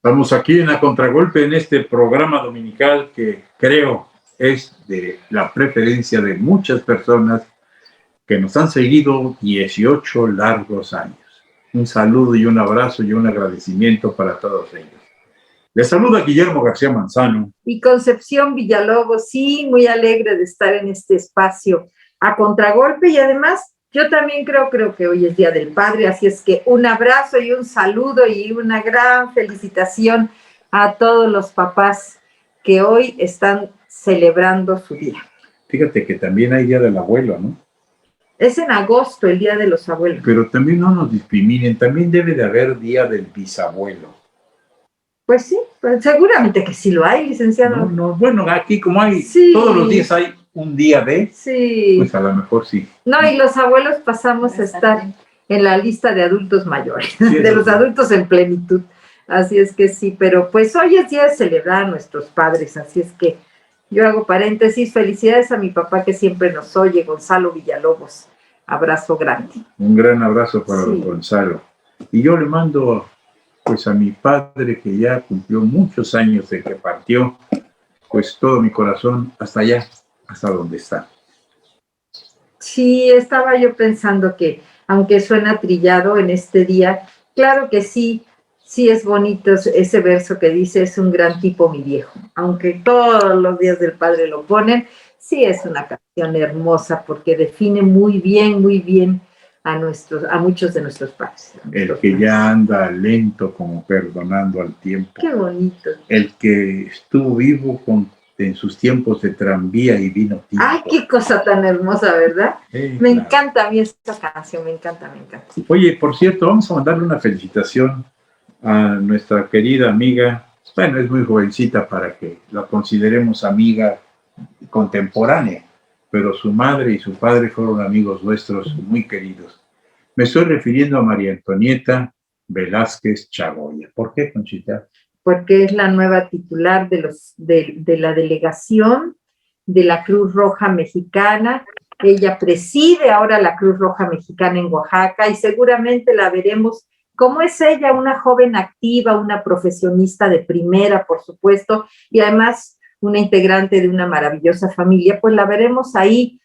Estamos aquí en A Contragolpe en este programa dominical que creo es de la preferencia de muchas personas que nos han seguido 18 largos años. Un saludo y un abrazo y un agradecimiento para todos ellos. Les saluda Guillermo García Manzano. Y Concepción Villalobos, sí, muy alegre de estar en este espacio A Contragolpe, y además yo también creo que hoy es Día del Padre, así es que un abrazo y un saludo y una gran felicitación a todos los papás que hoy están celebrando su día. Fíjate que también hay Día del Abuelo, ¿no? Es en agosto el Día de los Abuelos. Pero también no nos discriminen, también debe de haber Día del Bisabuelo. Pues sí, pues seguramente que sí lo hay, licenciado. No, bueno, aquí como hay, sí. Todos los días hay un día de, sí. Pues a lo mejor sí. No, y los abuelos pasamos a estar en la lista de adultos mayores, sí, de los adultos en plenitud. Así es que sí, pero pues hoy es día de celebrar a nuestros padres, así es que yo hago paréntesis, felicidades a mi papá que siempre nos oye, Gonzalo Villalobos. Abrazo grande. Un gran abrazo para don Gonzalo. Y yo le mando pues a mi padre que ya cumplió muchos años de que partió, pues todo mi corazón hasta allá, hasta donde está. Sí, estaba yo pensando que, aunque suena trillado en este día, claro que sí es bonito ese verso que dice, es un gran tipo mi viejo. Aunque todos los días del padre lo ponen, sí es una canción hermosa porque define muy bien a muchos de nuestros padres. El que ya anda lento como perdonando al tiempo. Qué bonito. El que estuvo vivo en sus tiempos de tranvía y vino tinto. ¡Ay, qué cosa tan hermosa!, ¿verdad? Me encanta a mí esta canción, me encanta. Oye, por cierto, vamos a mandarle una felicitación a nuestra querida amiga. Bueno, es muy jovencita para que la consideremos amiga contemporánea, pero su madre y su padre fueron amigos nuestros muy queridos. Me estoy refiriendo a María Antonieta Velázquez Chagoya. ¿Por qué, Conchita? Porque es la nueva titular de la delegación de la Cruz Roja Mexicana. Ella preside ahora la Cruz Roja Mexicana en Oaxaca y seguramente la veremos. Como es ella, una joven activa, una profesionista de primera, por supuesto, y además una integrante de una maravillosa familia, pues la veremos ahí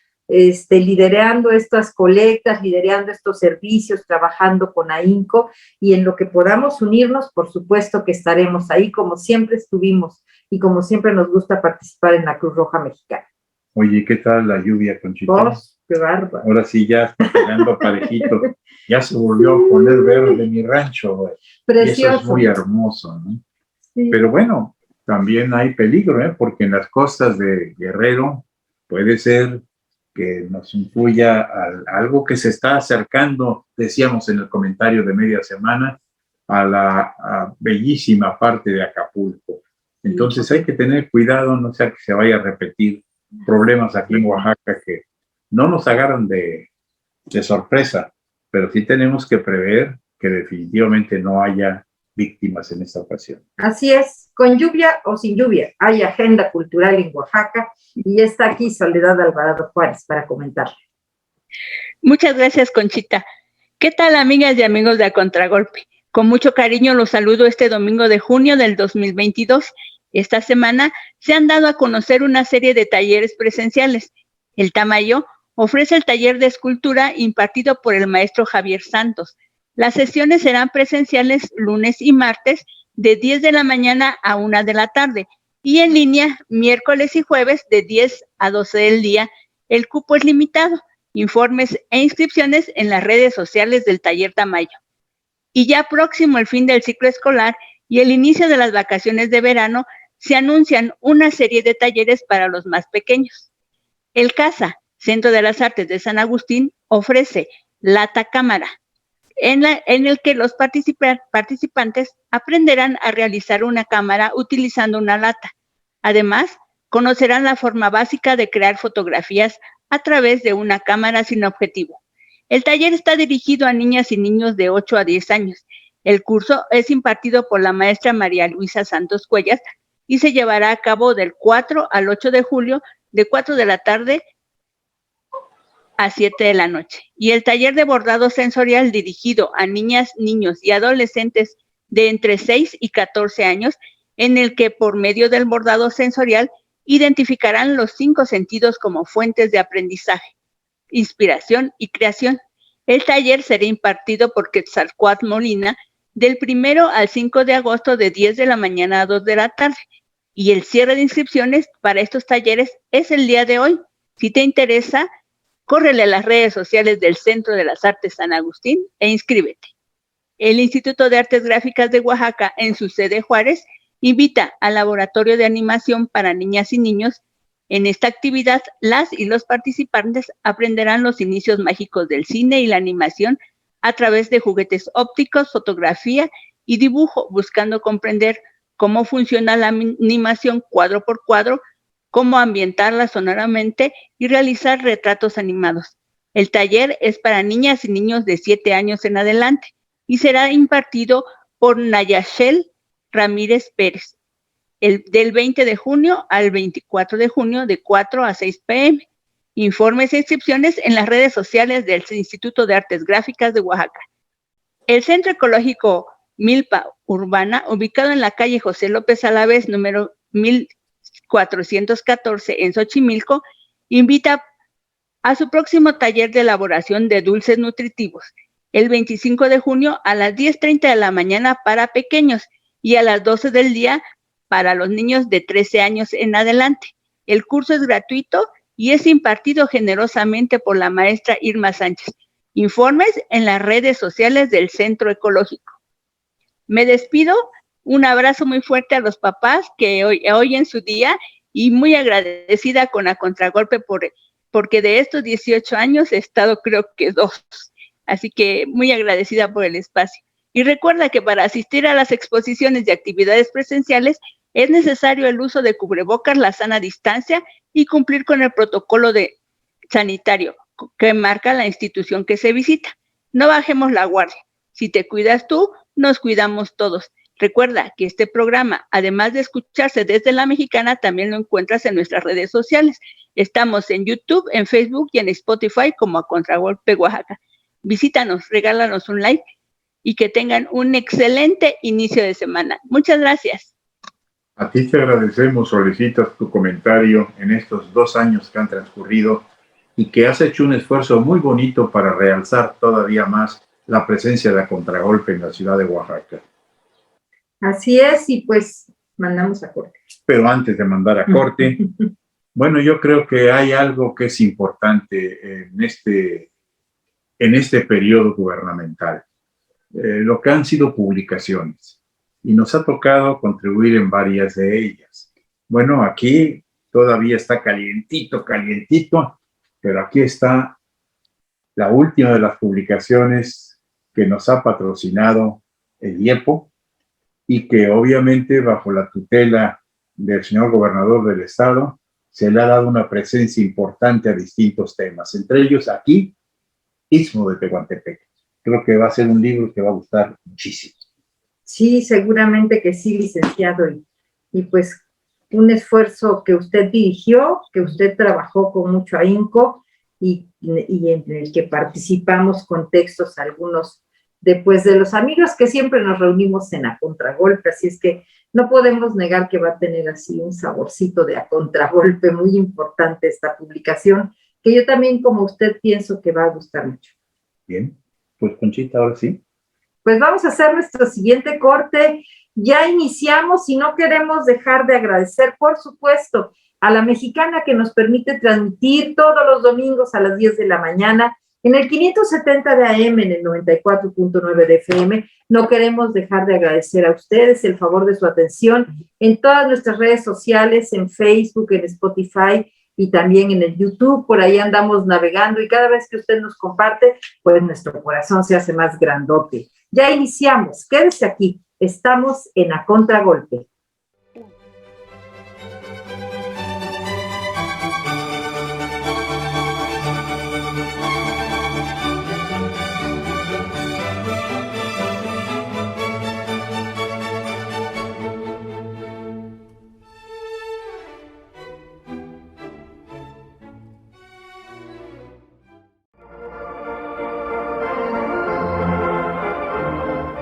liderando estas colectas, liderando estos servicios, trabajando con AINCO, y en lo que podamos unirnos, por supuesto que estaremos ahí, como siempre estuvimos, y como siempre nos gusta participar en la Cruz Roja Mexicana. Oye, ¿qué tal la lluvia, Conchita? ¡Oh, qué bárbaro! Ahora sí ya está pegando parejito. Ya se volvió a poner verde mi rancho, güey. Precioso. Y eso es muy hermoso, ¿no? Sí. Pero bueno, también hay peligro, ¿eh? Porque en las costas de Guerrero puede ser que nos influya a algo que se está acercando, decíamos en el comentario de media semana, a la bellísima parte de Acapulco. Entonces hay que tener cuidado, no sea que se vaya a repetir problemas aquí en Oaxaca que no nos agarran de sorpresa, pero sí tenemos que prever que definitivamente no haya víctimas en esta ocasión. Así es, con lluvia o sin lluvia, hay agenda cultural en Oaxaca y está aquí Soledad Alvarado Juárez para comentarle. Muchas gracias, Conchita. ¿Qué tal, amigas y amigos de A Contragolpe? Con mucho cariño los saludo este domingo de junio del 2022. Esta semana se han dado a conocer una serie de talleres presenciales. El Tamayo ofrece el taller de escultura impartido por el maestro Javier Santos. Las sesiones serán presenciales lunes y martes de 10 de la mañana a 1 de la tarde y en línea miércoles y jueves de 10 a 12 del día. El cupo es limitado. Informes e inscripciones en las redes sociales del taller Tamayo. Y ya próximo el fin del ciclo escolar y el inicio de las vacaciones de verano, se anuncian una serie de talleres para los más pequeños. El CASA, Centro de las Artes de San Agustín, ofrece Lata Cámara, en el que los participantes aprenderán a realizar una cámara utilizando una lata. Además, conocerán la forma básica de crear fotografías a través de una cámara sin objetivo. El taller está dirigido a niñas y niños de 8 a 10 años. El curso es impartido por la maestra María Luisa Santos Cuellas y se llevará a cabo del 4 al 8 de julio de 4 de la tarde a 7 de la noche. Y el taller de bordado sensorial dirigido a niñas, niños y adolescentes de entre 6 y 14 años, en el que por medio del bordado sensorial identificarán los 5 sentidos como fuentes de aprendizaje, inspiración y creación. El taller será impartido por Quetzalcóatl Molina del 1 al 5 de agosto de 10 de la mañana a 2 de la tarde. Y el cierre de inscripciones para estos talleres es el día de hoy. Si te interesa, córrele a las redes sociales del Centro de las Artes San Agustín e inscríbete. El Instituto de Artes Gráficas de Oaxaca, en su sede Juárez, invita al Laboratorio de Animación para Niñas y Niños. En esta actividad, las y los participantes aprenderán los inicios mágicos del cine y la animación a través de juguetes ópticos, fotografía y dibujo, buscando comprender cómo funciona la animación cuadro por cuadro, cómo ambientarla sonoramente y realizar retratos animados. El taller es para niñas y niños de 7 años en adelante y será impartido por Nayashel Ramírez Pérez, del 20 de junio al 24 de junio de 4 a 6 p.m. Informes e inscripciones en las redes sociales del Instituto de Artes Gráficas de Oaxaca. El Centro Ecológico Milpa Urbana, ubicado en la calle José López Alavés, número 1414 en Xochimilco, invita a su próximo taller de elaboración de dulces nutritivos, el 25 de junio a las 10:30 de la mañana para pequeños y a las 12 del día para los niños de 13 años en adelante. El curso es gratuito y es impartido generosamente por la maestra Irma Sánchez. Informes en las redes sociales del Centro Ecológico. Me despido, un abrazo muy fuerte a los papás que hoy en su día y muy agradecida con A Contragolpe porque de estos 18 años he estado creo que 2, así que muy agradecida por el espacio. Y recuerda que para asistir a las exposiciones y actividades presenciales es necesario el uso de cubrebocas, la sana distancia y cumplir con el protocolo sanitario que marca la institución que se visita. No bajemos la guardia. Si te cuidas tú, nos cuidamos todos. Recuerda que este programa, además de escucharse desde La Mexicana, también lo encuentras en nuestras redes sociales. Estamos en YouTube, en Facebook y en Spotify como A Contragolpe Oaxaca. Visítanos, regálanos un like y que tengan un excelente inicio de semana. Muchas gracias. A ti te agradecemos, Solecitas, tu comentario en estos 2 años que han transcurrido y que has hecho un esfuerzo muy bonito para realzar todavía más la presencia de A Contragolpe en la ciudad de Oaxaca. Así es, y pues mandamos a corte. Pero antes de mandar a corte, bueno, yo creo que hay algo que es importante en este periodo gubernamental, lo que han sido publicaciones, y nos ha tocado contribuir en varias de ellas. Bueno, aquí todavía está calientito, pero aquí está la última de las publicaciones que nos ha patrocinado el IEPO y que obviamente bajo la tutela del señor gobernador del estado se le ha dado una presencia importante a distintos temas, entre ellos aquí, Istmo de Tehuantepec. Creo que va a ser un libro que va a gustar muchísimo. Sí, seguramente que sí, licenciado, y pues un esfuerzo que usted dirigió, que usted trabajó con mucho ahínco y en el que participamos con textos algunos después de los amigos que siempre nos reunimos en A Contragolpe, así es que no podemos negar que va a tener así un saborcito de A Contragolpe muy importante esta publicación, que yo también como usted pienso que va a gustar mucho. Bien, pues Conchita, ahora sí. Pues vamos a hacer nuestro siguiente corte. Ya iniciamos y no queremos dejar de agradecer, por supuesto, a La Mexicana que nos permite transmitir todos los domingos a las 10 de la mañana en el 570 de AM, en el 94.9 de FM. No queremos dejar de agradecer a ustedes el favor de su atención en todas nuestras redes sociales, en Facebook, en Spotify y también en el YouTube. Por ahí andamos navegando y cada vez que usted nos comparte, pues nuestro corazón se hace más grandote. Ya iniciamos, quédese aquí, estamos en A Contragolpe.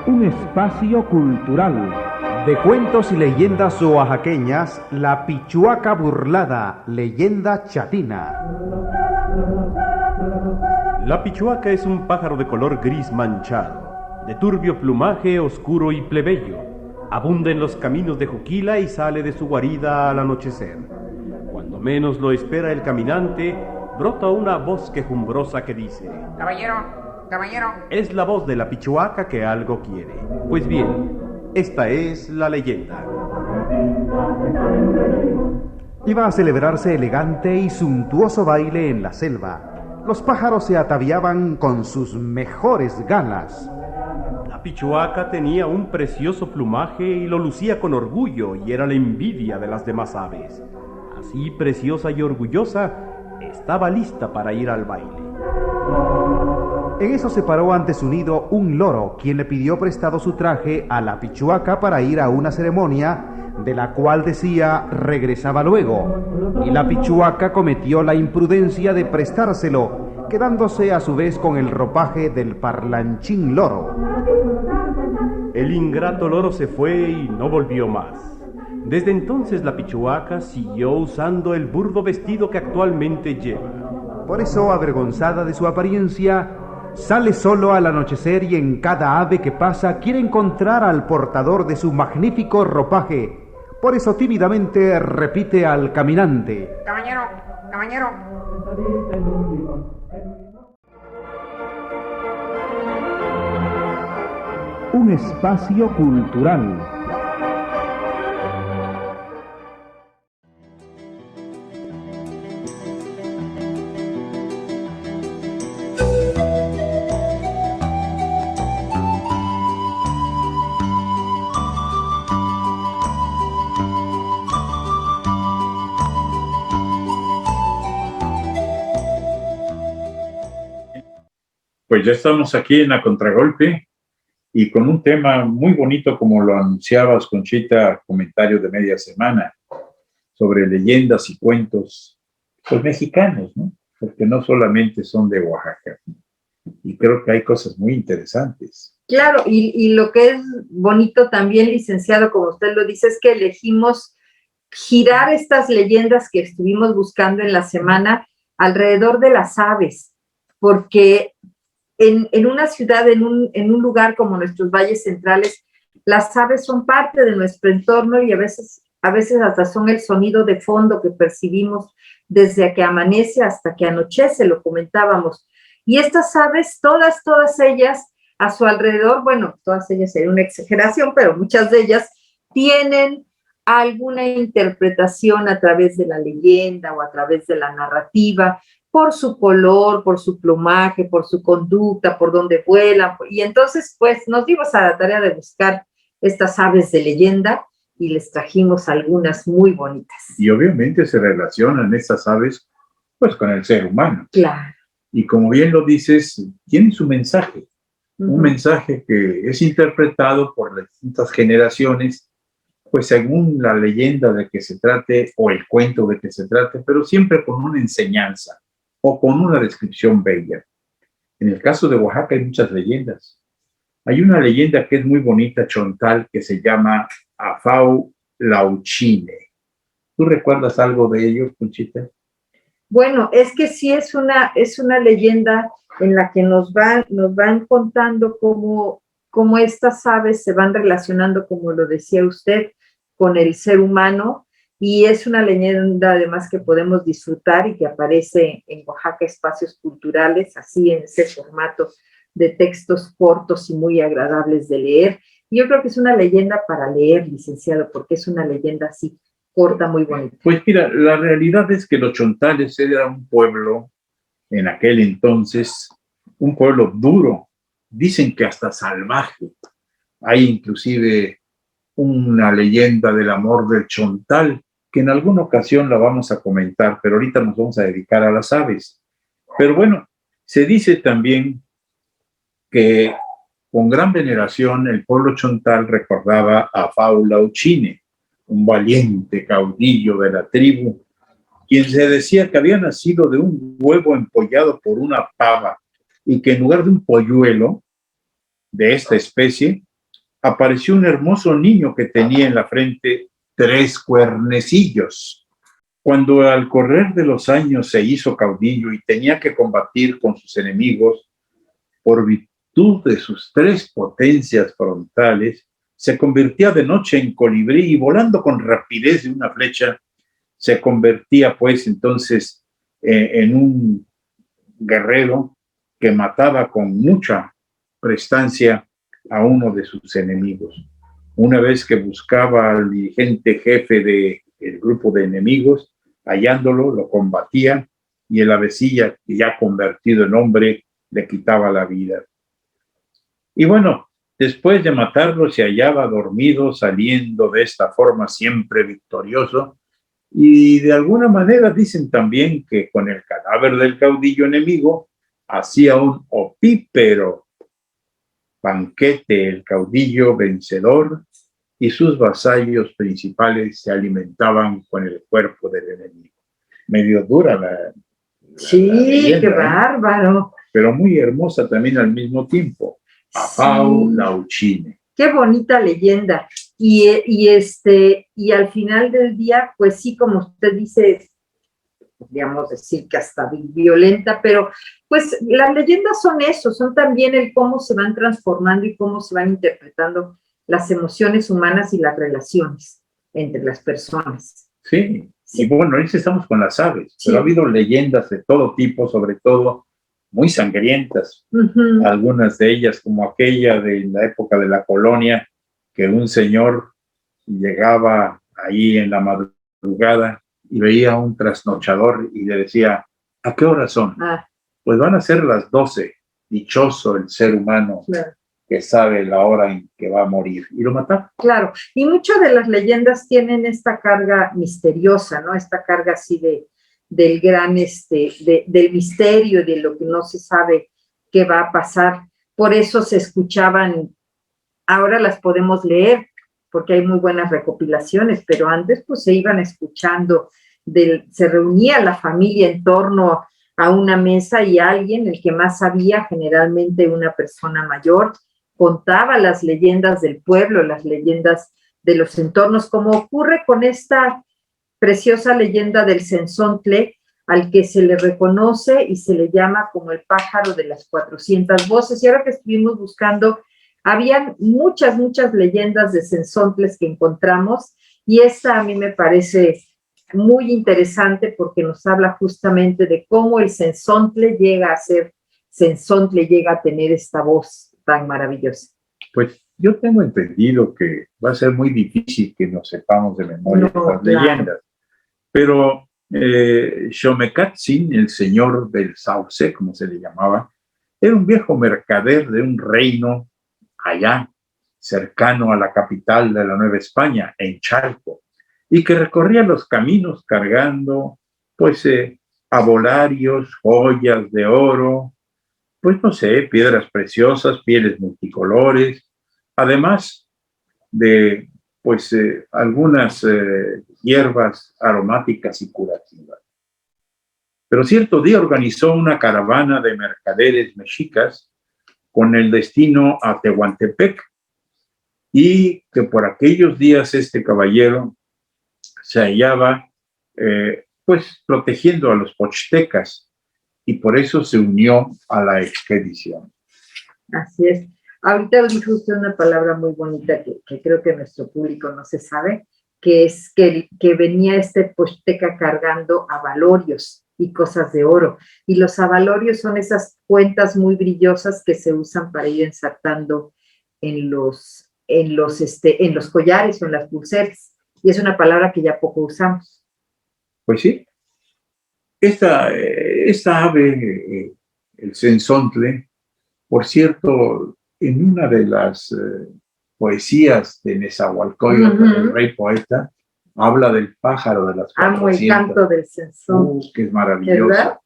Un Un espacio cultural. De cuentos y leyendas oaxaqueñas, la pichuaca burlada, leyenda chatina. La pichuaca es un pájaro de color gris manchado, de turbio plumaje oscuro y plebeyo. Abunda en los caminos de Juquila y sale de su guarida al anochecer. Cuando menos lo espera el caminante, brota una voz quejumbrosa que dice: Caballero, caballero. Es la voz de la pichuaca que algo quiere. Pues bien, esta es la leyenda. Iba a celebrarse elegante y suntuoso baile en la selva. Los pájaros se ataviaban con sus mejores galas. La pichuaca tenía un precioso plumaje y lo lucía con orgullo y era la envidia de las demás aves. Así preciosa y orgullosa, estaba lista para ir al baile. En eso se paró ante su nido un loro, quien le pidió prestado su traje a la pichuaca para ir a una ceremonia, de la cual decía regresaba luego. Y la pichuaca cometió la imprudencia de prestárselo, quedándose a su vez con el ropaje del parlanchín loro. El ingrato loro se fue y no volvió más. Desde entonces la pichuaca siguió usando el burdo vestido que actualmente lleva. Por eso, avergonzada de su apariencia, sale solo al anochecer y en cada ave que pasa quiere encontrar al portador de su magnífico ropaje. Por eso tímidamente repite al caminante: Caballero, caballero. Un espacio cultural. Pues ya estamos aquí en la Contragolpe y con un tema muy bonito, como lo anunciabas, Conchita, comentario de media semana, sobre leyendas y cuentos, pues mexicanos, ¿no? Porque no solamente son de Oaxaca. Y creo que hay cosas muy interesantes. Claro, y lo que es bonito también, licenciado, como usted lo dice, es que elegimos girar estas leyendas que estuvimos buscando en la semana alrededor de las aves, porque en una ciudad, en un lugar como nuestros valles centrales, las aves son parte de nuestro entorno y a veces hasta son el sonido de fondo que percibimos desde que amanece hasta que anochece, lo comentábamos. Y estas aves, todas ellas a su alrededor, bueno, todas ellas sería una exageración, pero muchas de ellas tienen alguna interpretación a través de la leyenda o a través de la narrativa, por su color, por su plumaje, por su conducta, por dónde vuelan. Y entonces, pues, nos dimos a la tarea de buscar estas aves de leyenda y les trajimos algunas muy bonitas. Y obviamente se relacionan estas aves, pues, con el ser humano. Claro. Y como bien lo dices, tienen su mensaje. Un mensaje que es interpretado por las distintas generaciones, pues según la leyenda de que se trate o el cuento de que se trate, pero siempre con una enseñanza o con una descripción bella. En el caso de Oaxaca hay muchas leyendas. Hay una leyenda que es muy bonita, chontal, que se llama Afau Lauchine. ¿Tú recuerdas algo de ellos, Conchita? Bueno, es que sí es una leyenda en la que nos van contando cómo estas aves se van relacionando, como lo decía usted, con el ser humano, y es una leyenda además que podemos disfrutar y que aparece en Oaxaca Espacios Culturales, así en ese formato de textos cortos y muy agradables de leer. Y yo creo que es una leyenda para leer, licenciado, porque es una leyenda así corta, muy bonita. Pues mira, la realidad es que los chontales era un pueblo, en aquel entonces, un pueblo duro, dicen que hasta salvaje. Hay inclusive una leyenda del amor del chontal, que en alguna ocasión la vamos a comentar, pero ahorita nos vamos a dedicar a las aves. Pero bueno, se dice también que con gran veneración el pueblo chontal recordaba a Afau Lauchine, un valiente caudillo de la tribu, quien se decía que había nacido de un huevo empollado por una pava y que en lugar de un polluelo de esta especie apareció un hermoso niño que tenía en la frente 3 cuernecillos. Cuando al correr de los años se hizo caudillo y tenía que combatir con sus enemigos, por virtud de sus 3 potencias frontales, se convertía de noche en colibrí y volando con rapidez de una flecha, se convertía pues entonces en un guerrero que mataba con mucha prestancia a uno de sus enemigos. Una vez que buscaba al dirigente jefe del grupo de enemigos, hallándolo, lo combatía y el avecilla, ya convertido en hombre, le quitaba la vida. Y bueno, después de matarlo se hallaba dormido, saliendo de esta forma siempre victorioso, y de alguna manera dicen también que con el cadáver del caudillo enemigo hacía un opípero banquete el caudillo vencedor, y sus vasallos principales se alimentaban con el cuerpo del enemigo. Medio dura la Sí, leyenda, qué bárbaro. pero muy hermosa también al mismo tiempo. Apau Sí. Lauchine. Qué bonita leyenda. Y al final del día, pues sí, como usted dice, podríamos decir que hasta violenta, pero pues las leyendas son eso, son también el cómo se van transformando y cómo se van interpretando las emociones humanas y las relaciones entre las personas. Sí, Sí. y bueno, ahorita estamos con las aves, Sí. pero ha habido leyendas de todo tipo, sobre todo muy sangrientas. Ujú. Algunas de ellas, como aquella de la época de la colonia, que un señor llegaba ahí en la madrugada y veía a un trasnochador y le decía, ¿a qué hora son? Ah, Pues van a ser las 12. Dichoso el ser humano claro. que sabe la hora en que va a morir. Y lo mataba. Claro, y muchas de las leyendas tienen esta carga misteriosa, ¿no? Esta carga así del gran, del misterio, de lo que no se sabe qué va a pasar. Por eso se escuchaban, ahora las podemos leer, porque hay muy buenas recopilaciones, pero antes pues se iban escuchando, se reunía la familia en torno a una mesa y alguien, el que más sabía, generalmente una persona mayor, contaba las leyendas del pueblo, las leyendas de los entornos, como ocurre con esta preciosa leyenda del Cenzontle, al que se le reconoce y se le llama como el pájaro de las 400 voces. Y ahora que estuvimos buscando, habían muchas leyendas de Cenzontles que encontramos, y esta a mí me parece muy interesante porque nos habla justamente de cómo el Cenzontle llega a ser Cenzontle, llega a tener esta voz tan maravillosa. Pues yo tengo entendido que va a ser muy difícil que nos sepamos de memoria estas leyendas, pero Xomecatzin, el señor del sauce, como se le llamaba, era un viejo mercader de un reino allá, cercano a la capital de la Nueva España, en Chalco, y que recorría los caminos cargando, pues, abolarios, joyas de oro, pues, no sé, piedras preciosas, pieles multicolores, además de, pues, algunas hierbas aromáticas y curativas. Pero cierto día organizó una caravana de mercaderes mexicas con el destino a Tehuantepec, y que por aquellos días este caballero se hallaba pues protegiendo a los pochtecas, y por eso se unió a la expedición. Así es. Ahorita dijo usted una palabra muy bonita que creo que nuestro público no se sabe, que es que venía este posteca cargando abalorios y cosas de oro. Y los abalorios son esas cuentas muy brillosas que se usan para ir ensartando en los collares o en las pulseras. Y es una palabra que ya poco usamos. Pues sí. Esta ave, el cenzontle, por cierto, en una de las poesías de Nezahualcóyotl, el rey poeta, habla del pájaro de las 400. Amo el canto del cenzontle. Que es maravilloso.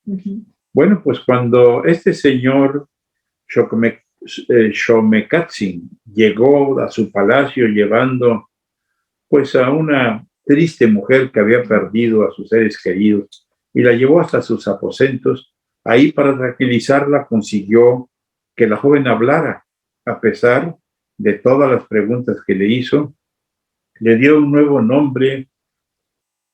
Bueno, pues cuando este señor Xomecatzin llegó a su palacio llevando pues a una triste mujer que había perdido a sus seres queridos y la llevó hasta sus aposentos, ahí para tranquilizarla consiguió que la joven hablara, a pesar de todas las preguntas que le hizo, le dio un nuevo nombre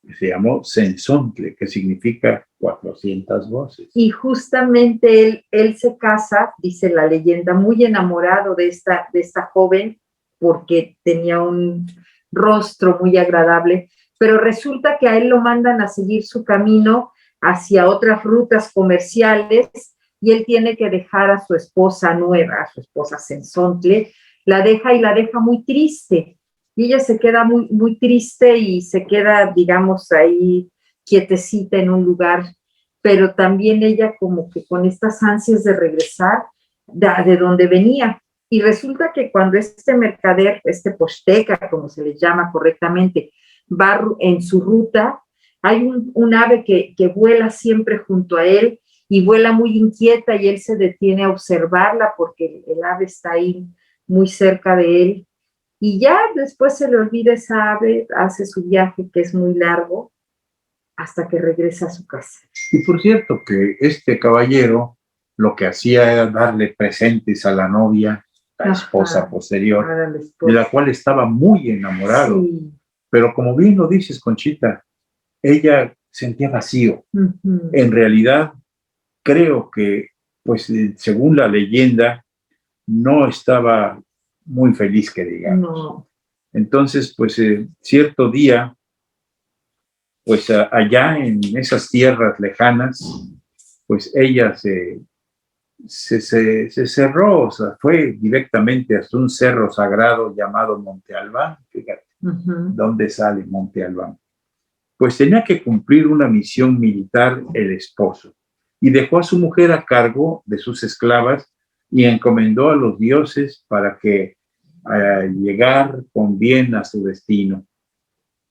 que se llamó Cenzontle, que significa 400 voces. Y justamente él se casa, dice la leyenda, muy enamorado de esta joven, porque tenía un rostro muy agradable, pero resulta que a él lo mandan a seguir su camino hacia otras rutas comerciales y él tiene que dejar a su esposa nueva, a su esposa Cenzontle, la deja muy triste. Y ella se queda muy, muy triste y se queda, digamos, ahí quietecita en un lugar, pero también ella como que con estas ansias de regresar de donde venía. Y resulta que cuando este mercader, este posteca, como se le llama correctamente, va en su ruta, hay un ave que vuela siempre junto a él y vuela muy inquieta y él se detiene a observarla porque el ave está ahí muy cerca de él. Y ya después se le olvida esa ave, hace su viaje que es muy largo, hasta que regresa a su casa. Y por cierto que este caballero lo que hacía era darle presentes a la novia, la esposa posterior, de la cual estaba muy enamorado. Sí. Pero como bien lo dices, Conchita, ella sentía vacío. En realidad, creo que, pues, según la leyenda, no estaba muy feliz, que digamos. No. Entonces, pues, cierto día, pues, allá en esas tierras lejanas, pues, ella se cerró, o sea, fue directamente hasta un cerro sagrado llamado Monte Albán, fíjate, ¿dónde sale Monte Albán? Pues tenía que cumplir una misión militar el esposo, y dejó a su mujer a cargo de sus esclavas, y encomendó a los dioses para que llegar con bien a su destino.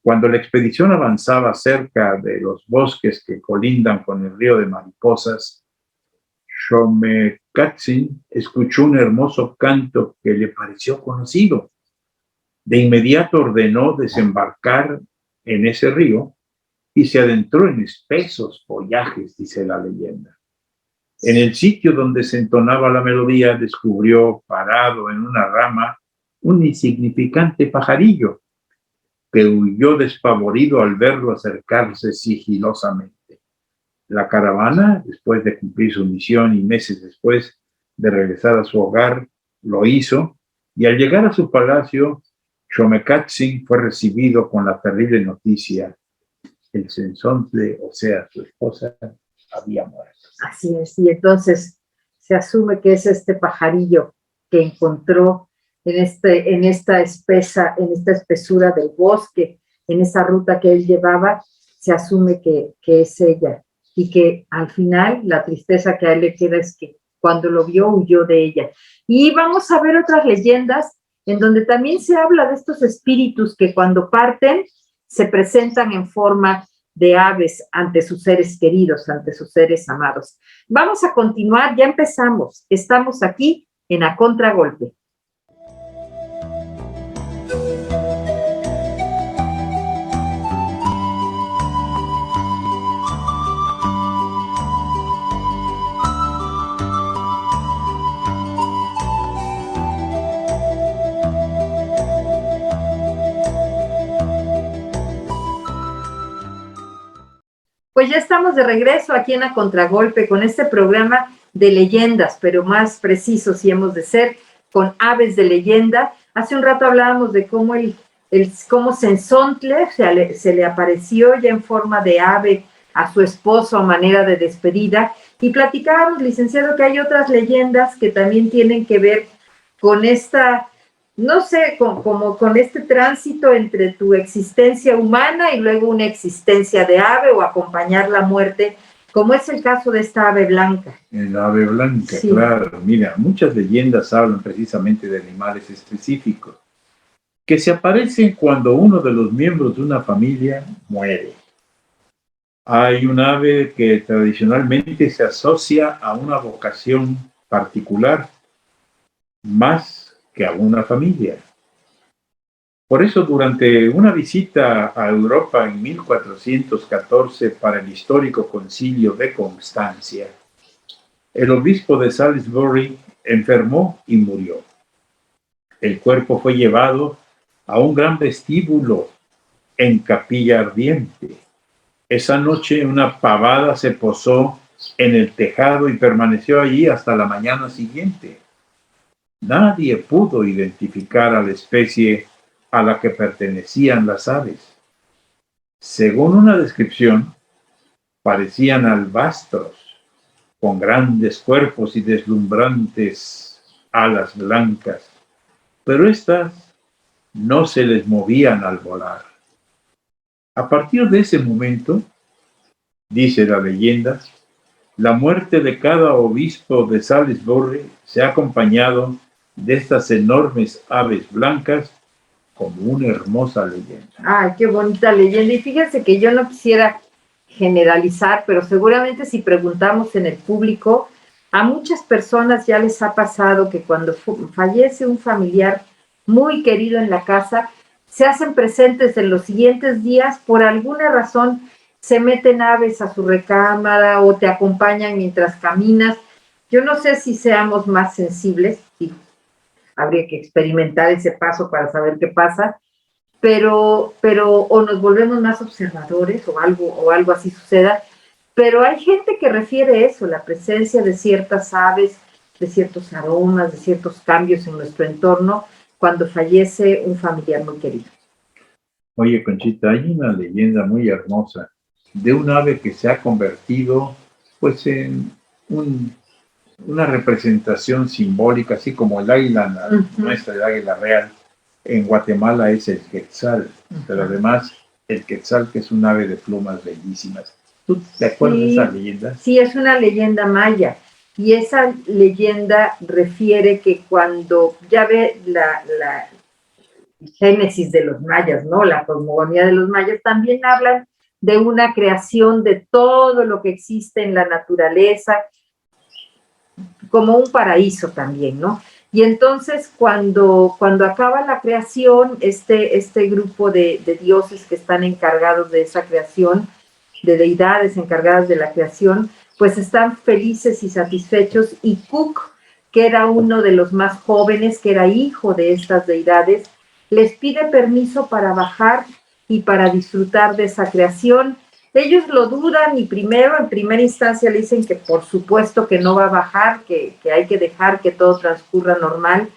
Cuando la expedición avanzaba cerca de los bosques que colindan con el río de Mariposas, Xomecatzin escuchó un hermoso canto que le pareció conocido. De inmediato ordenó desembarcar en ese río y se adentró en espesos follajes, dice la leyenda. En el sitio donde se entonaba la melodía, descubrió parado en una rama un insignificante pajarillo que huyó despavorido al verlo acercarse sigilosamente. La caravana, después de cumplir su misión y meses después de regresar a su hogar, lo hizo, y al llegar a su palacio, Xomecatzin fue recibido con la terrible noticia: el Cenzontle, o sea, su esposa, había muerto. Así es, y entonces se asume que es este pajarillo que encontró en esta espesura del bosque, en esa ruta que él llevaba, se asume que es ella, y que al final la tristeza que a él le queda es que cuando lo vio huyó de ella. Y vamos a ver otras leyendas en donde también se habla de estos espíritus que cuando parten se presentan en forma de aves ante sus seres queridos, ante sus seres amados. Vamos a continuar, ya empezamos. Estamos aquí en A Contragolpe. Pues ya estamos de regreso aquí en A Contragolpe con este programa de leyendas, pero más preciso si hemos de ser, con aves de leyenda. Hace un rato hablábamos de cómo cómo Cenzontle se le apareció ya en forma de ave a su esposo a manera de despedida, y platicábamos, licenciado, que hay otras leyendas que también tienen que ver con esta, no sé, como con este tránsito entre tu existencia humana y luego una existencia de ave, o acompañar la muerte, como es el caso de esta ave blanca. El ave blanca, sí. Claro. Mira, muchas leyendas hablan precisamente de animales específicos que se aparecen cuando uno de los miembros de una familia muere. Hay un ave que tradicionalmente se asocia a una vocación particular, más que a una familia. Por eso, durante una visita a Europa en 1414 para el histórico concilio de Constancia, el obispo de Salisbury enfermó y murió. El cuerpo fue llevado a un gran vestíbulo en capilla ardiente. Esa noche una pavada se posó en el tejado y permaneció allí hasta la mañana siguiente. Nadie pudo identificar a la especie a la que pertenecían las aves. Según una descripción, parecían albastros, con grandes cuerpos y deslumbrantes alas blancas, pero éstas no se les movían al volar. A partir de ese momento, dice la leyenda, la muerte de cada obispo de Salisbury se ha acompañado de estas enormes aves blancas como una hermosa leyenda. Ay, qué bonita leyenda. Y fíjense que yo no quisiera generalizar, pero seguramente si preguntamos en el público, a muchas personas ya les ha pasado que cuando fallece un familiar muy querido en la casa, se hacen presentes en los siguientes días, por alguna razón se meten aves a su recámara o te acompañan mientras caminas. Yo no sé si seamos más sensibles, sí, habría que experimentar ese paso para saber qué pasa, pero o nos volvemos más observadores o algo así suceda, pero hay gente que refiere eso, la presencia de ciertas aves, de ciertos aromas, de ciertos cambios en nuestro entorno cuando fallece un familiar muy querido. Oye, Conchita, hay una leyenda muy hermosa de un ave que se ha convertido pues en una representación simbólica, así como el águila, nuestra, el águila real. En Guatemala es el quetzal, pero además el quetzal, que es un ave de plumas bellísimas. ¿Tú te acuerdas de esa leyenda? Sí, es una leyenda maya, y esa leyenda refiere que cuando ya ve la génesis de los mayas, ¿no? La cosmogonía de los mayas, también hablan de una creación de todo lo que existe en la naturaleza, como un paraíso también, ¿no? Y entonces cuando acaba la creación, este grupo de dioses que están encargados de esa creación, de deidades encargadas de la creación, pues están felices y satisfechos, y Cook, que era uno de los más jóvenes, que era hijo de estas deidades, les pide permiso para bajar y para disfrutar de esa creación. Ellos lo dudan y en primera instancia le dicen que por supuesto que no va a bajar, que hay que dejar que todo transcurra normal,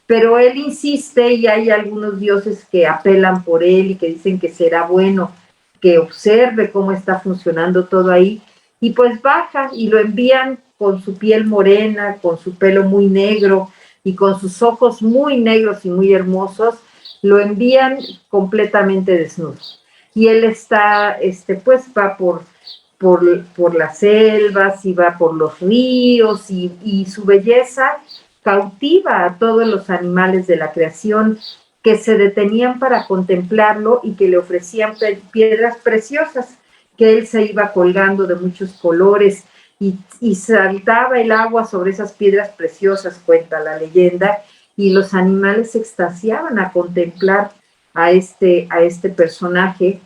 pero él insiste y hay algunos dioses que apelan por él y que dicen que será bueno que observe cómo está funcionando todo ahí, y pues baja y lo envían con su piel morena, con su pelo muy negro y con sus ojos muy negros y muy hermosos, lo envían completamente desnudo. Y él está, pues va por las selvas y va por los ríos, y su belleza cautiva a todos los animales de la creación, que se detenían para contemplarlo y que le ofrecían piedras preciosas, que él se iba colgando de muchos colores y saltaba el agua sobre esas piedras preciosas, cuenta la leyenda, y los animales se extasiaban a contemplar a este personaje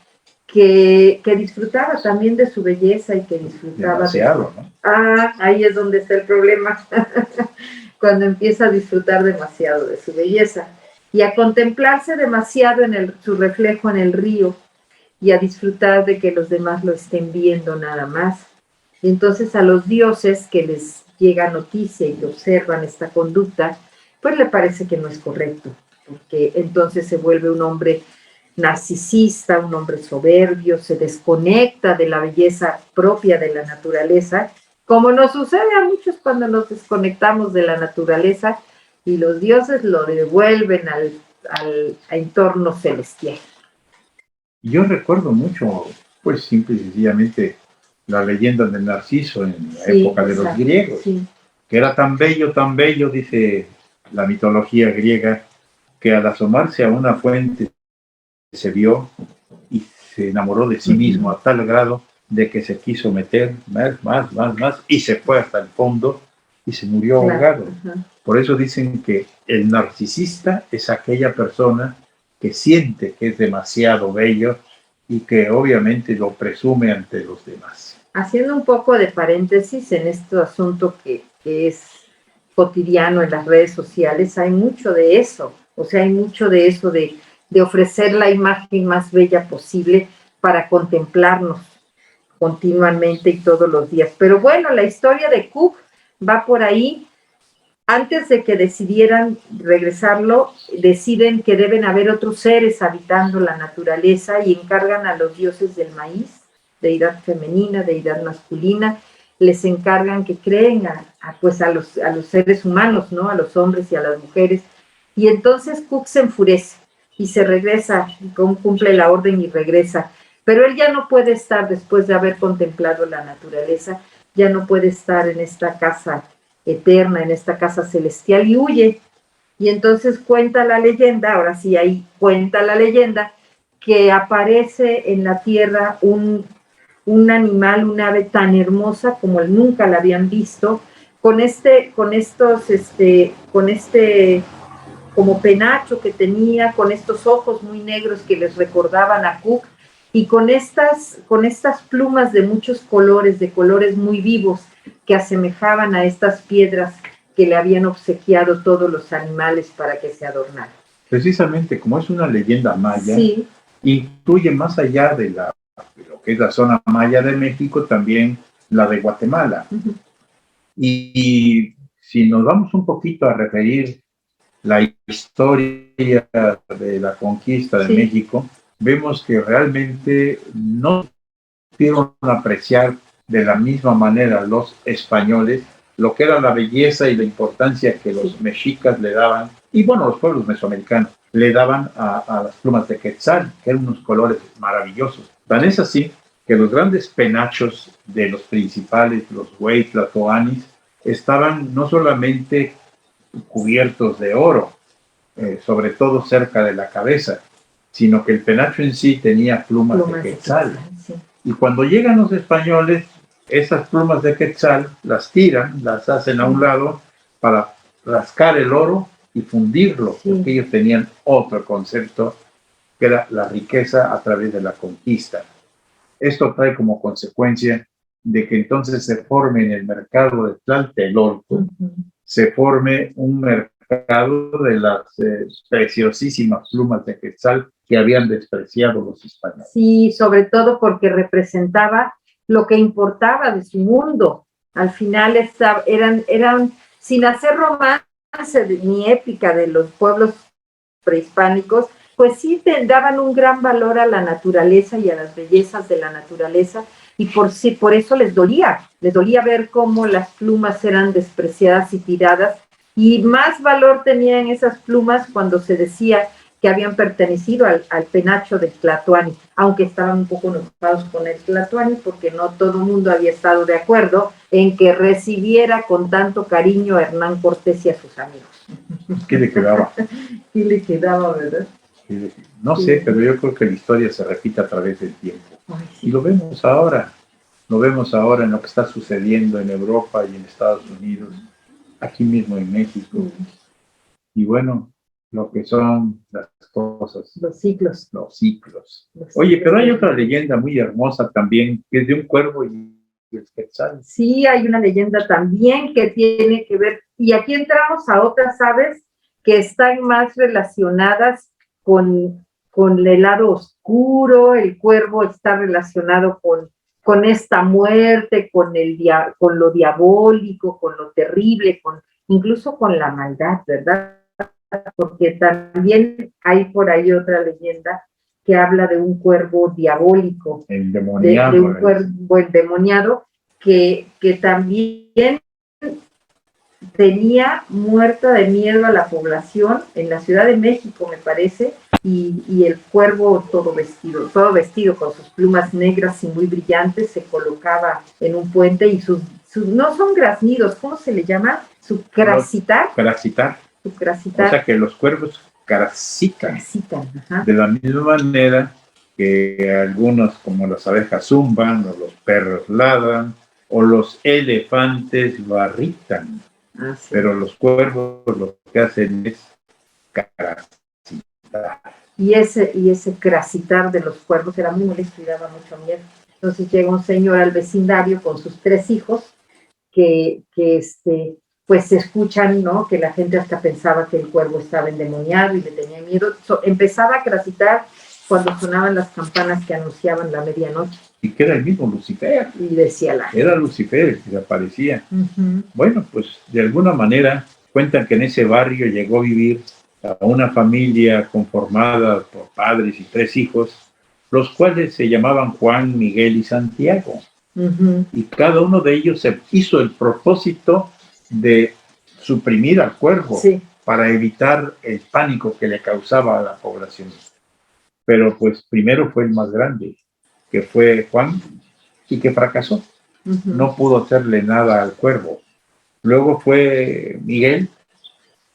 que disfrutaba también de su belleza y que disfrutaba demasiado, ¿no? Ahí es donde está el problema, cuando empieza a disfrutar demasiado de su belleza y a contemplarse demasiado en su reflejo en el río y a disfrutar de que los demás lo estén viendo nada más. Y entonces a los dioses que les llega noticia y que observan esta conducta, pues le parece que no es correcto, porque entonces se vuelve un hombre narcisista, un hombre soberbio, se desconecta de la belleza propia de la naturaleza, como nos sucede a muchos cuando nos desconectamos de la naturaleza, y los dioses lo devuelven al entorno celestial. Yo recuerdo mucho, pues simple y sencillamente, la leyenda del Narciso en la época de los griegos, que era tan bello, dice la mitología griega, que al asomarse a una fuente se vio y se enamoró de sí mismo a tal grado de que se quiso meter más, y se fue hasta el fondo y se murió ahogado. Por eso dicen que el narcisista es aquella persona que siente que es demasiado bello y que obviamente lo presume ante los demás. Haciendo un poco de paréntesis en este asunto que es cotidiano en las redes sociales, hay mucho de eso. O sea, hay mucho de eso, de ofrecer la imagen más bella posible para contemplarnos continuamente y todos los días. Pero bueno, la historia de Cook va por ahí. Antes de que decidieran regresarlo, deciden que deben haber otros seres habitando la naturaleza y encargan a los dioses del maíz, deidad femenina, deidad masculina, les encargan que creen pues a los seres humanos, ¿no? A los hombres y a las mujeres. Y entonces Cook se enfurece y se regresa, cumple la orden y regresa. Pero él ya no puede estar, después de haber contemplado la naturaleza, ya no puede estar en esta casa eterna, en esta casa celestial, y huye. Y entonces cuenta la leyenda, ahora sí ahí cuenta la leyenda, que aparece en la tierra un animal, un ave tan hermosa como nunca la habían visto, con como penacho que tenía, con estos ojos muy negros que les recordaban a Cook, y con estas plumas de muchos colores, de colores muy vivos, que asemejaban a estas piedras que le habían obsequiado todos los animales para que se adornaran. Precisamente, como es una leyenda maya, sí, incluye más allá de lo que es la zona maya de México, también la de Guatemala. Uh-huh. Y si nos vamos un poquito a referir la historia de la conquista de México, vemos que realmente no pudieron apreciar de la misma manera los españoles lo que era la belleza y la importancia que los mexicas le daban, y bueno, los pueblos mesoamericanos le daban a las plumas de quetzal, que eran unos colores maravillosos. Tan es así que los grandes penachos de los principales, los hueytlatoanis, estaban no solamente cubiertos de oro, sobre todo cerca de la cabeza, sino que el penacho en sí tenía plumas de quetzal. Sí. Y cuando llegan los españoles, esas plumas de quetzal las tiran, las hacen a un lado para rascar el oro y fundirlo, porque ellos tenían otro concepto, que era la riqueza a través de la conquista. Esto trae como consecuencia de que entonces se forme en el mercado de Tlatelolco, se forme un mercado de las preciosísimas plumas de quetzal que habían despreciado los españoles. Sí, sobre todo porque representaba lo que importaba de su mundo. Al final eran sin hacer romance ni épica de los pueblos prehispánicos, pues sí daban un gran valor a la naturaleza y a las bellezas de la naturaleza, y por eso les dolía ver cómo las plumas eran despreciadas y tiradas, y más valor tenían esas plumas cuando se decía que habían pertenecido al penacho de Tlatoani, aunque estaban un poco enojados con el Tlatoani porque no todo el mundo había estado de acuerdo en que recibiera con tanto cariño a Hernán Cortés y a sus amigos. ¿Qué le quedaba? ¿Qué le quedaba, verdad? No sé, pero yo creo que la historia se repite a través del tiempo. Ay, sí. Y lo vemos ahora en lo que está sucediendo en Europa y en Estados Unidos, aquí mismo en México. Y bueno, lo que son las cosas. Los ciclos. Oye, pero hay otra leyenda muy hermosa también, que es de un cuervo y el quetzal. Sí, hay una leyenda también que tiene que ver, y aquí entramos a otras aves que están más relacionadas con el lado oscuro. El cuervo está relacionado con esta muerte, con lo diabólico, con lo terrible, incluso con la maldad, ¿verdad? Porque también hay por ahí otra leyenda que habla de un cuervo diabólico, endemoniado, de un cuervo endemoniado que también tenía muerta de miedo a la población en la Ciudad de México, me parece, y el cuervo todo vestido con sus plumas negras y muy brillantes, se colocaba en un puente y sus no son graznidos, ¿cómo se le llama? Su cracitar. O sea que los cuervos cracitan. Ajá. De la misma manera que algunos, como las abejas, zumban, o los perros ladran, o los elefantes barritan. Sí. Pero los cuervos lo que hacen es cracitar. Y ese cracitar de los cuervos era muy molesto y daba mucho miedo. Entonces llega un señor al vecindario con sus 3 hijos que pues se escuchan, ¿no? Que la gente hasta pensaba que el cuervo estaba endemoniado y le tenía miedo. Empezaba a crasitar cuando sonaban las campanas que anunciaban la medianoche. Y que era el mismo Lucifer. Y decía la... Era Lucifer el que aparecía. Bueno, pues de alguna manera cuentan que en ese barrio llegó a vivir a una familia conformada por padres y 3 hijos, los cuales se llamaban Juan, Miguel y Santiago. Y cada uno de ellos se hizo el propósito de suprimir al cuervo, sí, para evitar el pánico que le causaba a la población. Pero pues primero fue el más grande, que fue Juan, y que fracasó. No pudo hacerle nada al cuervo. Luego fue Miguel,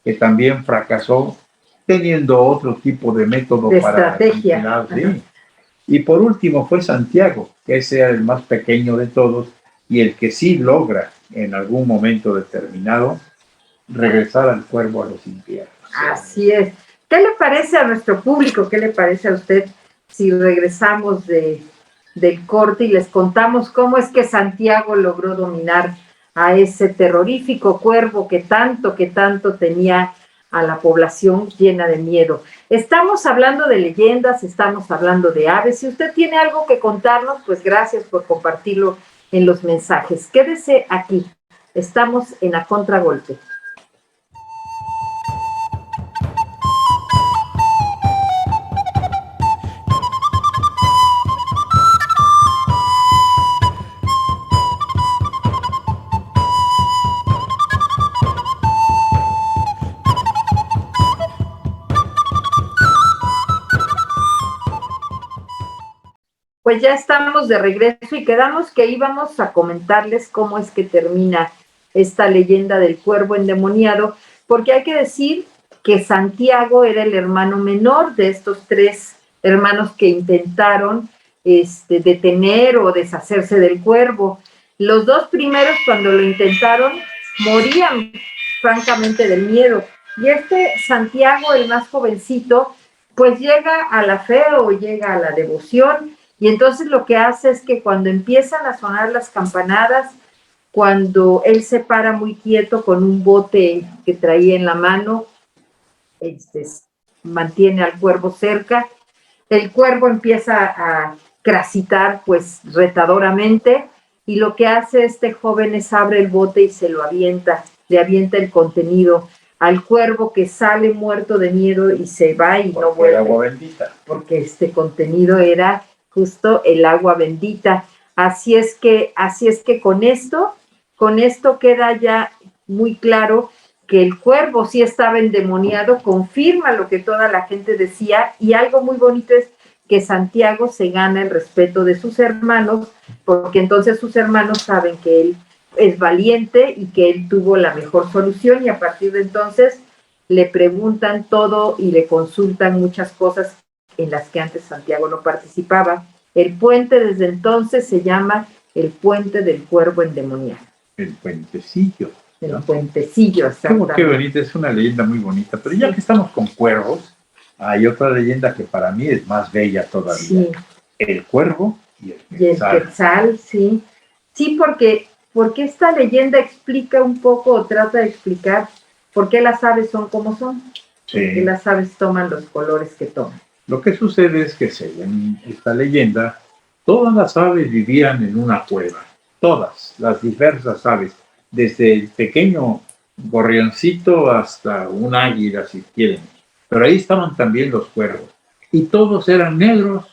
que también fracasó, teniendo otro tipo de método de para estrategia. Sí. Y por último fue Santiago, que ese era el más pequeño de todos y el que sí logra en algún momento determinado regresar al cuervo a los infiernos. Así es. ¿Qué le parece a nuestro público? ¿Qué le parece a usted si regresamos del corte y les contamos cómo es que Santiago logró dominar a ese terrorífico cuervo que tanto tenía a la población llena de miedo? Estamos hablando de leyendas, estamos hablando de aves. Si usted tiene algo que contarnos, pues gracias por compartirlo en los mensajes. Quédese aquí. Estamos en A Contragolpe. Pues ya estamos de regreso y quedamos que íbamos a comentarles cómo es que termina esta leyenda del cuervo endemoniado, porque hay que decir que Santiago era el hermano menor de estos 3 hermanos que intentaron detener o deshacerse del cuervo. Los 2 primeros, cuando lo intentaron, morían francamente del miedo. Y Santiago, el más jovencito, pues llega a la fe o llega a la devoción. Y entonces lo que hace es que cuando empiezan a sonar las campanadas, cuando él se para muy quieto con un bote que traía en la mano, mantiene al cuervo cerca, el cuervo empieza a crasitar pues retadoramente, y lo que hace este joven es abre el bote y se lo avienta, le avienta el contenido al cuervo, que sale muerto de miedo y se va y no vuelve. El agua bendita. Porque este contenido era justo el agua bendita. Así es que con esto queda ya muy claro que el cuervo sí estaba endemoniado, confirma lo que toda la gente decía, y algo muy bonito es que Santiago se gana el respeto de sus hermanos, porque entonces sus hermanos saben que él es valiente y que él tuvo la mejor solución, y a partir de entonces le preguntan todo y le consultan muchas cosas en las que antes Santiago no participaba. El puente desde entonces se llama el Puente del Cuervo Endemoniado. El puentecillo. El puentecillo, exactamente. Qué bonita, es una leyenda muy bonita. Pero ya que estamos con cuervos, hay otra leyenda que para mí es más bella todavía. Sí. El cuervo y el quetzal. Y el quetzal, sí. Sí, porque esta leyenda explica un poco, o trata de explicar por qué las aves son como son. Sí. Por qué las aves toman los colores que toman. Lo que sucede es que, según esta leyenda, todas las aves vivían en una cueva. Todas, las diversas aves. Desde el pequeño gorrioncito hasta un águila, si quieren. Pero ahí estaban también los cuervos. Y todos eran negros,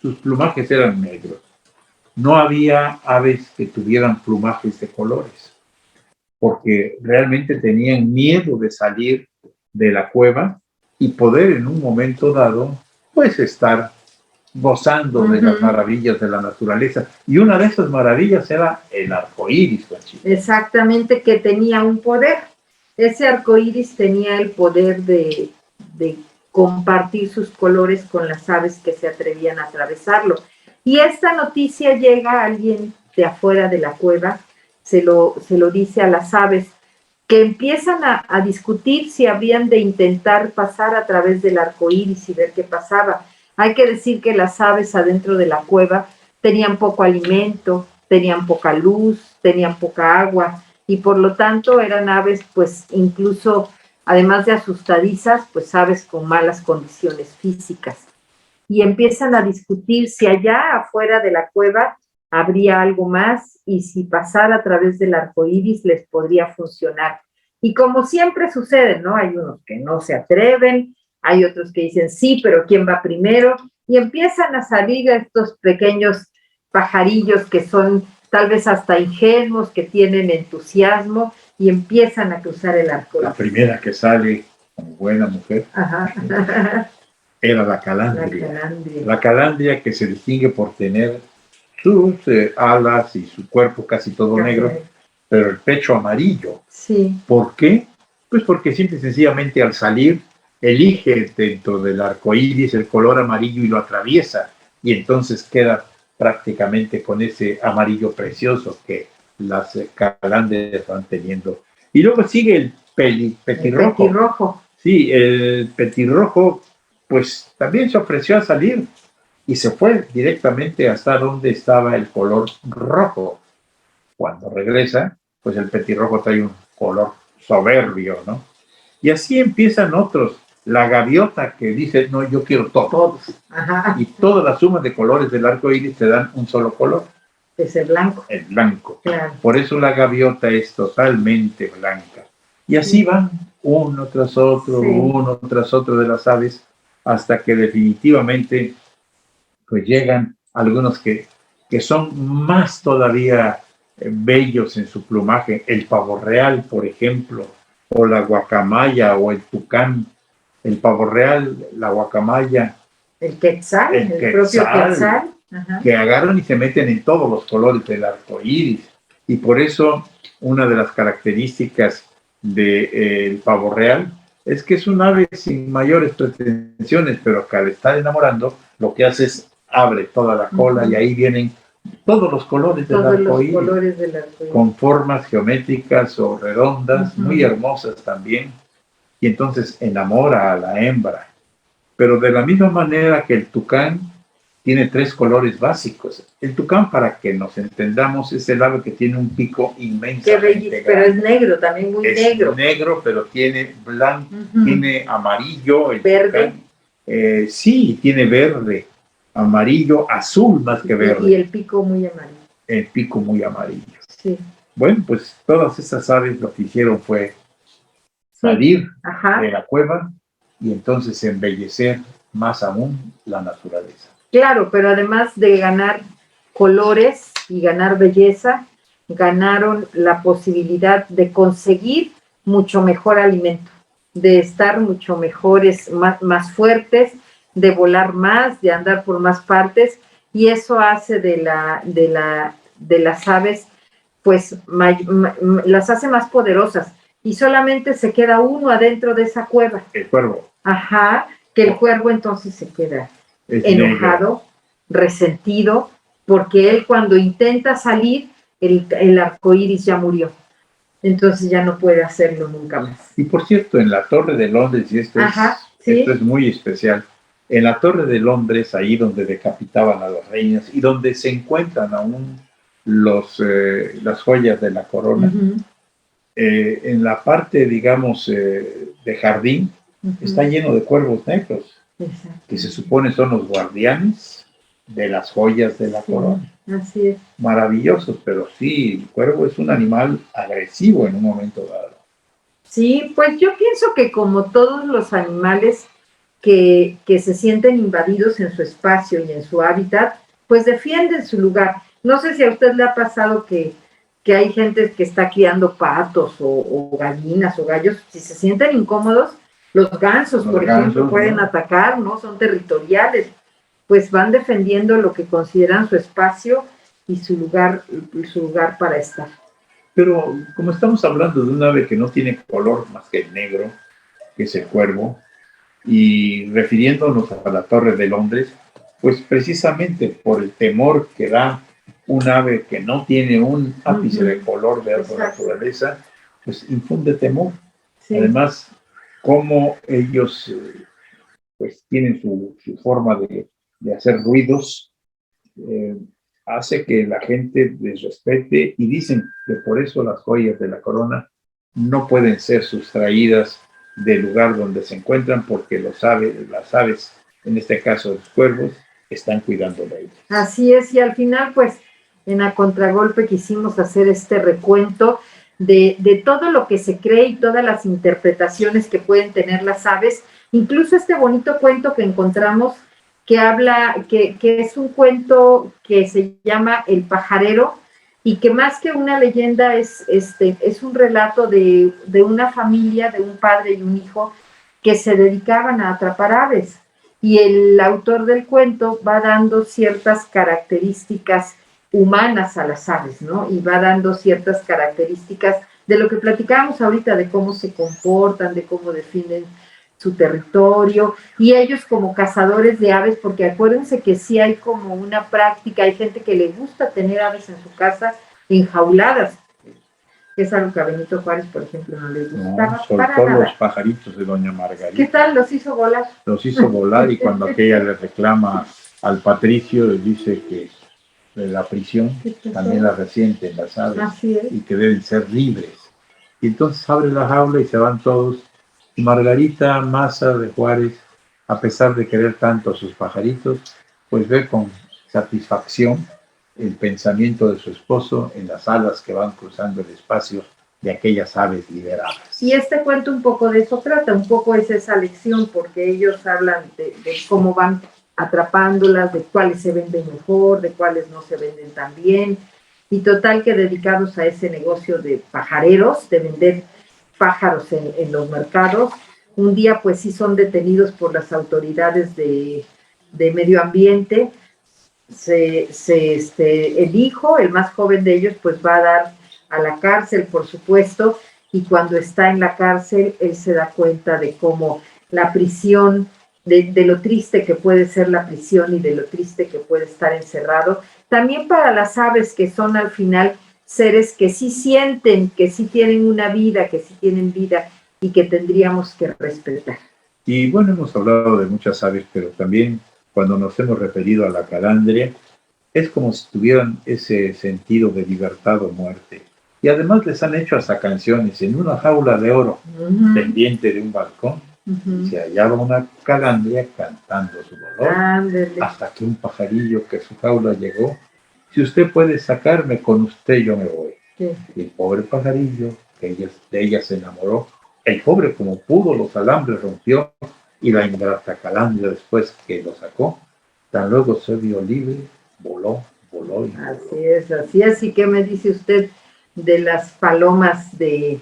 sus plumajes eran negros. No había aves que tuvieran plumajes de colores, porque realmente tenían miedo de salir de la cueva y poder en un momento dado, pues estar gozando de las maravillas de la naturaleza. Y una de esas maravillas era el arcoíris, Conchita. Exactamente, que tenía un poder. Ese arcoíris tenía el poder de compartir sus colores con las aves que se atrevían a atravesarlo. Y esta noticia llega a alguien de afuera de la cueva, se lo dice a las aves, que empiezan a discutir si habrían de intentar pasar a través del arcoíris y ver qué pasaba. Hay que decir que las aves adentro de la cueva tenían poco alimento, tenían poca luz, tenían poca agua, y por lo tanto eran aves, pues incluso, además de asustadizas, pues aves con malas condiciones físicas. Y empiezan a discutir si allá afuera de la cueva habría algo más y si pasar a través del arco iris les podría funcionar. Y como siempre sucede, ¿no? Hay unos que no se atreven, hay otros que dicen sí, pero ¿quién va primero? Y empiezan a salir estos pequeños pajarillos que son tal vez hasta ingenuos, que tienen entusiasmo y empiezan a cruzar el arco iris. La primera que sale como buena mujer era la calandria. La calandria que se distingue por tener sus alas y su cuerpo casi todo negro, pero el pecho amarillo. Sí. ¿Por qué? Pues porque simple y sencillamente al salir elige dentro del arco iris el color amarillo y lo atraviesa, y entonces queda prácticamente con ese amarillo precioso que las calandrias van teniendo. Y luego sigue el petirrojo. El petirrojo. Sí, el petirrojo pues también se ofreció a salir y se fue directamente hasta donde estaba el color rojo. Cuando regresa, pues el petirrojo trae un color soberbio, ¿no? Y así empiezan otros. La gaviota que dice, no, yo quiero todos. Ajá. Y toda la suma de colores del arco iris te dan un solo color. Es el blanco. El blanco. Claro. Por eso la gaviota es totalmente blanca. Y así van uno tras otro de las aves, hasta que definitivamente pues llegan algunos que son más todavía bellos en su plumaje. El pavo real, por ejemplo, o la guacamaya o el tucán. El pavo real, la guacamaya. El quetzal, el propio quetzal. Ajá. Que agarran y se meten en todos los colores del arco iris. Y por eso una de las características del pavo real es que es un ave sin mayores pretensiones, pero que al estar enamorando, lo que hace es abre toda la cola y ahí vienen todos los colores del arco iris, con formas geométricas o redondas, muy hermosas también, y entonces enamora a la hembra. Pero de la misma manera que el tucán tiene 3 colores básicos. El tucán, para que nos entendamos, es el ave que tiene un pico inmenso. Pero es negro, también muy negro. Es negro, pero tiene blanco, tiene amarillo. El verde. Tucán, sí, tiene verde, amarillo, azul más que verde. Y el pico muy amarillo. El pico muy amarillo. Sí. Bueno, pues todas esas aves lo que hicieron fue salir de la cueva y entonces embellecer más aún la naturaleza. Claro, pero además de ganar colores y ganar belleza, ganaron la posibilidad de conseguir mucho mejor alimento, de estar mucho mejores, más fuertes, de volar más, de andar por más partes, y eso hace de las aves, pues las hace más poderosas, y solamente se queda uno adentro de esa cueva. El cuervo. Ajá, que el cuervo entonces se queda enojado, resentido, porque él cuando intenta salir, el arco iris ya murió. Entonces ya no puede hacerlo nunca más. Y por cierto, en la Torre de Londres, y esto es muy especial, en la Torre de Londres, ahí donde decapitaban a las reinas y donde se encuentran aún las joyas de la corona, en la parte, digamos, de jardín, está lleno de cuervos negros. Exacto. Que se supone son los guardianes de las joyas de la corona. Así es. Maravillosos, pero sí, el cuervo es un animal agresivo en un momento dado. Sí, pues yo pienso que como todos los animales que se sienten invadidos en su espacio y en su hábitat, pues defienden su lugar. No sé si a usted le ha pasado que hay gente que está criando patos o gallinas o gallos, si se sienten incómodos, los gansos, por ejemplo, pueden atacar, ¿no? Son territoriales, pues van defendiendo lo que consideran su espacio y su lugar para estar. Pero como estamos hablando de un ave que no tiene color más que el negro, que es el cuervo, y refiriéndonos a la Torre de Londres, pues precisamente por el temor que da un ave que no tiene un ápice de color de otra naturaleza, pues infunde temor. Sí. Además, como ellos pues tienen su forma de hacer ruidos, hace que la gente les respete y dicen que por eso las joyas de la corona no pueden ser sustraídas del lugar donde se encuentran porque las aves, en este caso los cuervos, están cuidando de ellas. Así es, y al final pues en A Contragolpe quisimos hacer este recuento de todo lo que se cree y todas las interpretaciones que pueden tener las aves, incluso este bonito cuento que encontramos que habla, que es un cuento que se llama El pajarero y que más que una leyenda es un relato de una familia, de un padre y un hijo que se dedicaban a atrapar aves. Y el autor del cuento va dando ciertas características humanas a las aves, ¿no? Y va dando ciertas características de lo que platicábamos ahorita, de cómo se comportan, de cómo definen su territorio, y ellos como cazadores de aves, porque acuérdense que sí hay como una práctica, hay gente que le gusta tener aves en su casa enjauladas, que es algo que a Benito Juárez, por ejemplo, no le gustaba. No, soltó los pajaritos de doña Margarita. ¿Qué tal? ¿Los hizo volar? Los hizo volar y cuando aquella le reclama al Patricio, le dice que de la prisión también la resienten las aves. Así es. Y que deben ser libres. Y entonces abre la jaula y se van todos. Y Margarita Maza de Juárez, a pesar de querer tanto a sus pajaritos, pues ve con satisfacción el pensamiento de su esposo en las alas que van cruzando el espacio de aquellas aves liberadas. Y este cuento un poco de eso trata, un poco es esa lección, porque ellos hablan de cómo van atrapándolas, de cuáles se venden mejor, de cuáles no se venden tan bien, y total que dedicados a ese negocio de pajareros, de vender pájaros en los mercados, un día pues sí son detenidos por las autoridades de medio ambiente. El hijo, el más joven de ellos, pues va a dar a la cárcel, por supuesto, y cuando está en la cárcel, él se da cuenta de cómo la prisión, de lo triste que puede ser la prisión y de lo triste que puede estar encerrado, también para las aves que son al final seres que sí sienten, que sí tienen una vida, que sí tienen vida y que tendríamos que respetar. Y bueno, hemos hablado de muchas aves, pero también cuando nos hemos referido a la calandria, es como si tuvieran ese sentido de libertad o muerte. Y además les han hecho hasta canciones. En una jaula de oro, pendiente de un balcón, se hallaba una calandria cantando su dolor, hasta que un pajarillo que su jaula llegó, si usted puede sacarme, con usted yo me voy. Sí. Y el pobre pajarillo, de ella se enamoró, el pobre como pudo los alambres rompió, y la ingrata calandria después que lo sacó, tan luego se vio libre, voló y voló. Así es. ¿Y qué me dice usted de las palomas de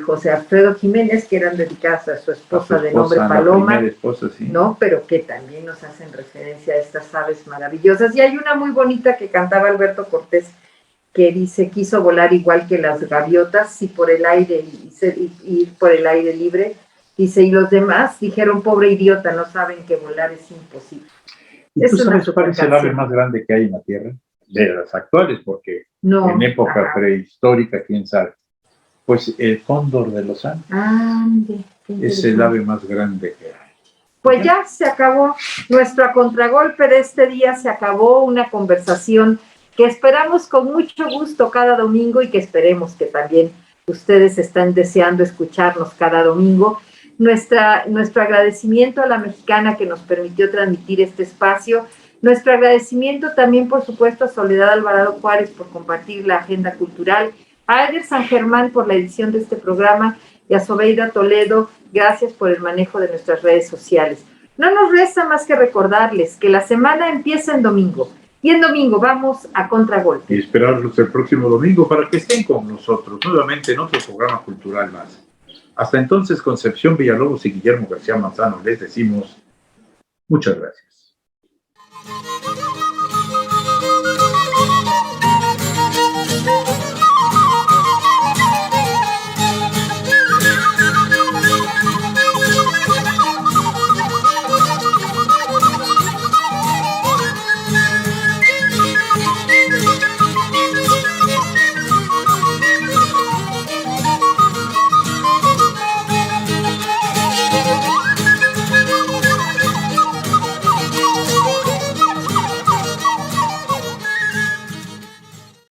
José Alfredo Jiménez, que eran dedicadas a su esposa de nombre Paloma, esposa, sí. ¿no? Pero que también nos hacen referencia a estas aves maravillosas? Y hay una muy bonita que cantaba Alberto Cortés, que dice: quiso volar igual que las gaviotas y por el aire ir por el aire libre. Dice, y los demás dijeron: pobre idiota, no saben que volar es imposible. ¿Y tú sabes cuál es el ave más grande que hay en la Tierra? De las actuales, porque en época prehistórica, quién sabe. Pues el cóndor de los Andes es el ave más grande que hay. Pues ya se acabó nuestro contragolpe de este día, se acabó una conversación que esperamos con mucho gusto cada domingo y que esperemos que también ustedes están deseando escucharnos cada domingo. Nuestro agradecimiento a la mexicana que nos permitió transmitir este espacio. Nuestro agradecimiento también, por supuesto, a Soledad Alvarado Juárez por compartir la agenda cultural, a Eder San Germán por la edición de este programa y a Sobeida Toledo, gracias por el manejo de nuestras redes sociales. No nos resta más que recordarles que la semana empieza en domingo y en domingo vamos a Contragolpe. Y esperarlos el próximo domingo para que estén con nosotros nuevamente en otro programa cultural más. Hasta entonces, Concepción Villalobos y Guillermo García Manzano les decimos muchas gracias.